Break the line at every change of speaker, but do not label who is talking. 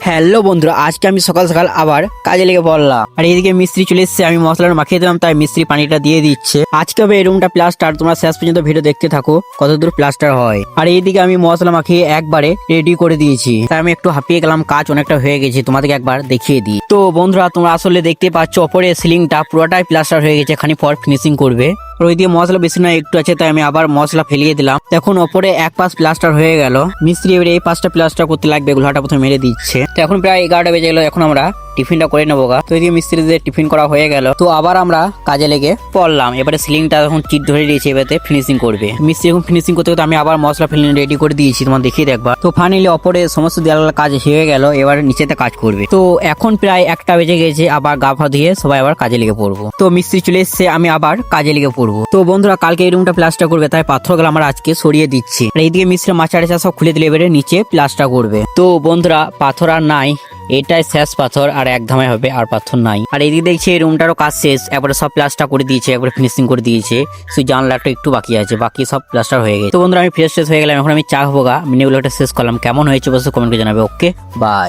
Hello বন্ধুরা, আজকে আমি সকাল সকাল আবার কাজে লেগে পড়লাম। আর এইদিকে মিস্ত্রি চলে এসেছে, আমি মশলাটা মাখিয়ে দিলাম, তাই মিস্ত্রি পানিটা দিয়ে দিচ্ছে। আজকে হবে এই রুমটা প্লাস্টার, তোমরা শেষ পর্যন্ত ভিডিও দেখতে থাকো কতদূর প্লাস্টার হয়। আর এইদিকে আমি মশলা মাখিয়ে একবারে রেডি করে দিয়েছি, তাই আমি একটু হাঁপিয়ে গেলাম, কাজ অনেকটা হয়ে গেছে, তোমাদেরকে একবার দেখিয়ে দিই। তো বন্ধুরা, তোমরা আসলে দেখতে পাচ্ছ ওপরে সিলিংটা পুরোটাই প্লাস্টার হয়ে গেছে, খানি পর ফিনিশিং করবে। আর ওই দিয়ে মশলা বেশি না একটু আছে, তাই আমি আবার মশলা ফেলিয়ে দিলাম। এখন ওপরে এক পাশ প্লাস্টার হয়ে গেল, মিস্ত্রি এবারে এই পাশটা প্লাস্টার করতে লাগবে, গুলাটা প্রথমে মেরে দিচ্ছে। তো এখন প্রায় 11টা বেজে গেল, এখন আমরা টিফিনটা করে নেবো গা। তো এদিকে মিস্ত্রিদের টিফিন করা হয়ে গেল, তো আবার আমরা কাজে লেগে পড়লাম। এবারে সিলিংটা এখন চিট ধরে দিয়েছে, এবারে ফিনিশিং করবে মিস্ত্রি। এখন ফিনিশিং করতে করতে আমি আবার মশলা ফিলিং রেডি করে দিয়েছি, তোমার দেখিয়ে দেখবা। তো ফাইনালি ওপরে সমস্ত দেওয়াল কাজ হয়ে গেল, এবার নিচেতে কাজ করবে। তো এখন প্রায় 1টা বেজে গেছে, আবার গা ফা ধুয়ে সবাই আবার কাজে লেগে পড়বো। তো মিস্ত্রি চলে এসছে, আমি আবার কাজে লেগে পড়বো। তো বন্ধুরা, কালকে এই রুমটা প্লাস্টার করবে, তাই পাথরগুলো আমরা আজকে সরিয়ে দিচ্ছি। আর এইদিকে মিস্ত্রি মাচা সব খুলে দিলে এবারে নিচে প্লাস্টার করবে। তো বন্ধুরা, পাথর আর নাই, এটাই শেষ পাথর, আর এক ধামায় হবে, আর পাথর নাই। আর এদিকে দেখছি এই রুমটারও কাজ শেষ, একবারে সব প্লাস্টার করে দিয়েছে, একবারে ফিনিশিং করে দিয়েছে। সেই জানলাটা একটু বাকি আছে, বাকি সব প্লাস্টার হয়ে গেছে। তো বন্ধুরা, আমি ফ্রেশ হয়ে গেলাম, এখন আমি চা খাবো গা। ভিডিওটা শেষ করলাম, কেমন হয়েছে অবশ্যই কমেন্ট করে জানাবে। ওকে, বাই।